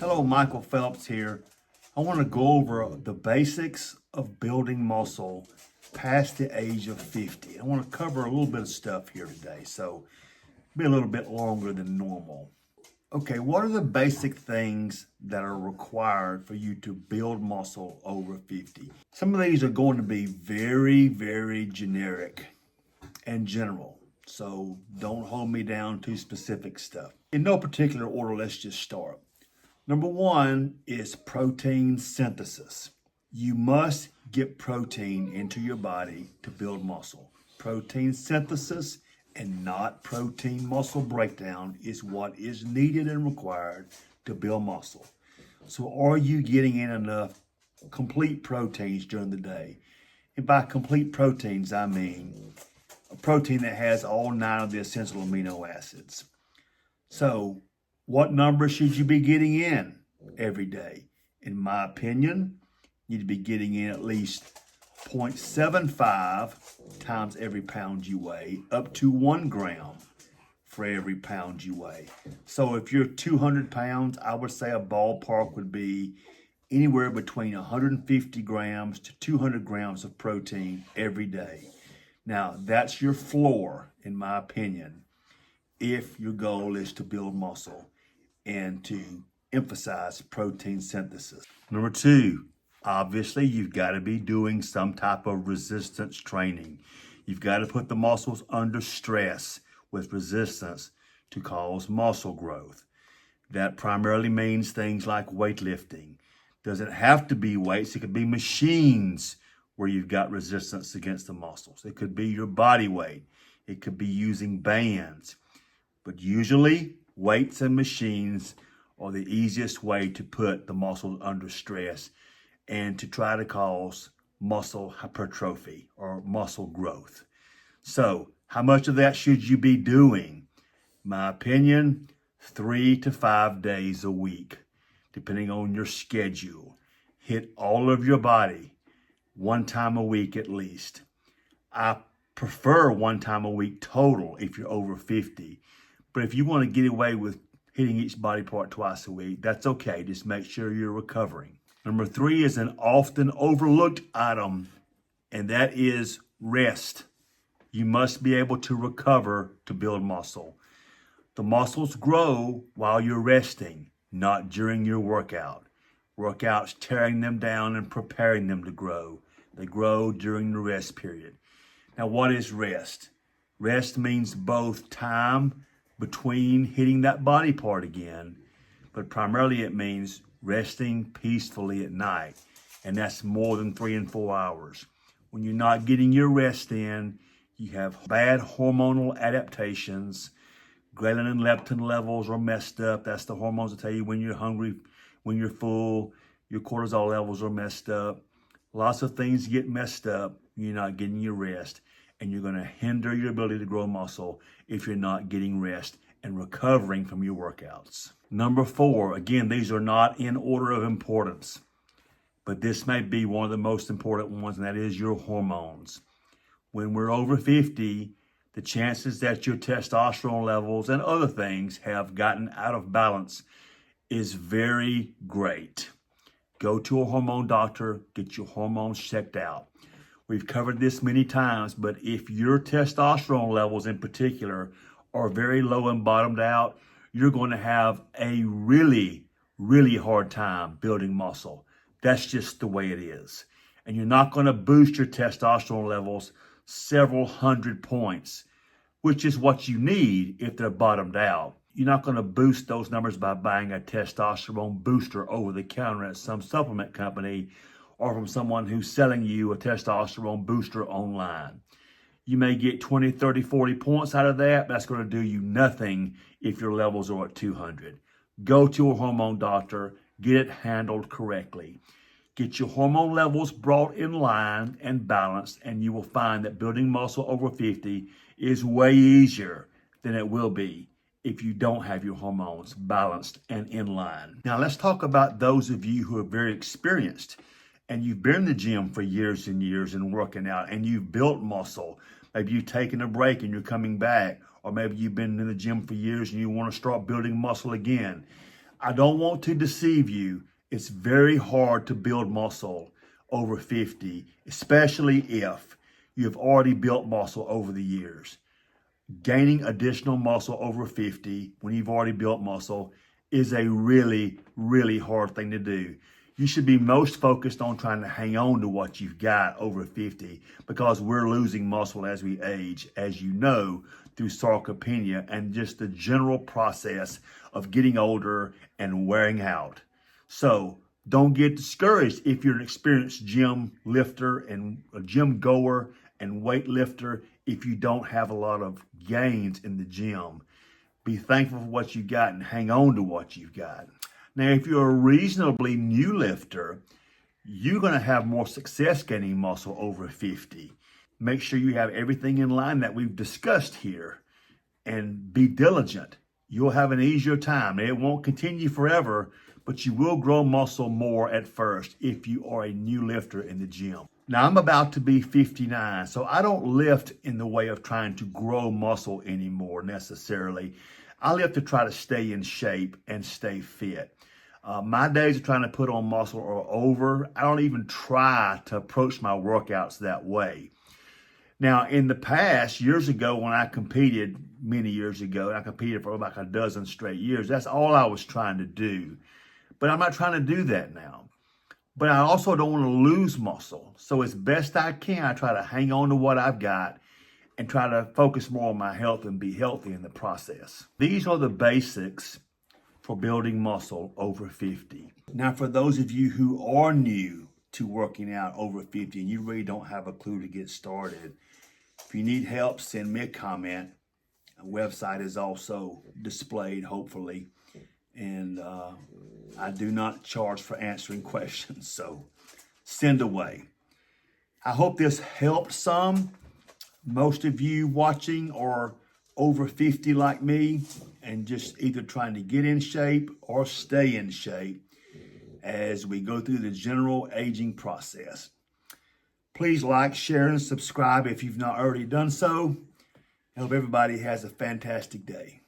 Hello, Michael Phelps here. I want to go over the basics of building muscle past the age of 50. I want to cover a little bit of stuff here today, so be a little bit longer than normal. Okay, what are the basic things that are required for you to build muscle over 50? Some of these are going to be very generic and general, so don't hold me down to specific stuff. In no particular order, let's just start. Number one is protein synthesis. You must get protein into your body to build muscle. Protein synthesis and not protein muscle breakdown is what is needed and required to build muscle. So, are you getting in enough complete proteins during the day? And by complete proteins, I mean a protein that has all 9 of the essential amino acids. So, what number should you be getting in every day? In my opinion, you need to be getting in at least 0.75 times every pound you weigh, up to 1 gram for every pound you weigh. So if you're 200 pounds, I would say a ballpark would be anywhere between 150 grams to 200 grams of protein every day. Now, that's your floor, in my opinion, if your goal is to build muscle and to emphasize protein synthesis. Number two, obviously, you've got to be doing some type of resistance training. You've got to put the muscles under stress with resistance to cause muscle growth. That primarily means things like weightlifting. Doesn't have to be weights, it could be machines where you've got resistance against the muscles. It could be your body weight, it could be using bands. But usually, weights and machines are the easiest way to put the muscles under stress and to try to cause muscle hypertrophy or muscle growth. So, how much of that should you be doing? My opinion, 3 to 5 days a week, depending on your schedule. Hit all of your body 1 time a week at least. I prefer 1 time a week total if you're over 50. But if you want to get away with hitting each body part twice a week, that's okay. Just make sure you're recovering. Number 3 is an often overlooked item, and that is rest. You must be able to recover to build muscle. The muscles grow while you're resting, not during your workout. Workouts tearing them down and preparing them to grow. They grow during the rest period. Now, what is rest? Rest means both time between hitting that body part again, but primarily it means resting peacefully at night, and that's more than 3 and 4 hours. When you're not getting your rest in, you have bad hormonal adaptations. Ghrelin and leptin levels are messed up. That's the hormones that tell you when you're hungry, when you're full. Your cortisol levels are messed up. Lots of things get messed up when you're not getting your rest, and you're going to hinder your ability to grow muscle if you're not getting rest and recovering from your workouts. Number 4, again, these are not in order of importance, but this may be one of the most important ones, and that is your hormones. When we're over 50, the chances that your testosterone levels and other things have gotten out of balance is very great. Go to a hormone doctor, get your hormones checked out. We've covered this many times, but if your testosterone levels in particular are very low and bottomed out, you're going to have a really hard time building muscle. That's just the way it is. And you're not going to boost your testosterone levels several hundred points, which is what you need if they're bottomed out. You're not going to boost those numbers by buying a testosterone booster over the counter at some supplement company or from someone who's selling you a testosterone booster online. You may get 20, 30, 40 points out of that, but that's going to do you nothing if your levels are at 200. Go to a hormone doctor, get it handled correctly. Get your hormone levels brought in line and balanced, and you will find that building muscle over 50 is way easier than it will be if you don't have your hormones balanced and in line. Now, let's talk about those of you who are very experienced and you've been in the gym for years and years and working out and you've built muscle. Maybe you've taken a break and you're coming back, or maybe you've been in the gym for years and you want to start building muscle again. I don't want to deceive you. It's very hard to build muscle over 50, especially if you have already built muscle over the years. Gaining additional muscle over 50 when you've already built muscle is a really, really hard thing to do. You should be most focused on trying to hang on to what you've got over 50 because we're losing muscle as we age, as you know, through sarcopenia and just the general process of getting older and wearing out. So don't get discouraged if you're an experienced gym lifter and a gym goer and weightlifter if you don't have a lot of gains in the gym. Be thankful for what you got and hang on to what you've got. Now, if you're a reasonably new lifter, you're going to have more success gaining muscle over 50. Make sure you have everything in line that we've discussed here and be diligent. You'll have an easier time. It won't continue forever, but you will grow muscle more at first if you are a new lifter in the gym. Now, I'm about to be 59, so I don't lift in the way of trying to grow muscle anymore necessarily. I lift to try to stay in shape and stay fit. My days of trying to put on muscle are over. I don't even try to approach my workouts that way. Now, in the past, years ago, when I competed, many years ago, and I competed for about a dozen straight years, that's all I was trying to do. But I'm not trying to do that now. But I also don't want to lose muscle. So as best I can, I try to hang on to what I've got and try to focus more on my health and be healthy in the process. These are the basics for building muscle over 50. Now, for those of you who are new to working out over 50 and you really don't have a clue to get started, if you need help, send me a comment. A website is also displayed, hopefully. And I do not charge for answering questions, so send away. I hope this helped some. Most of you watching are over 50 like me and just either trying to get in shape or stay in shape as we go through the general aging process. Please like, share, and subscribe if you've not already done so. I hope everybody has a fantastic day.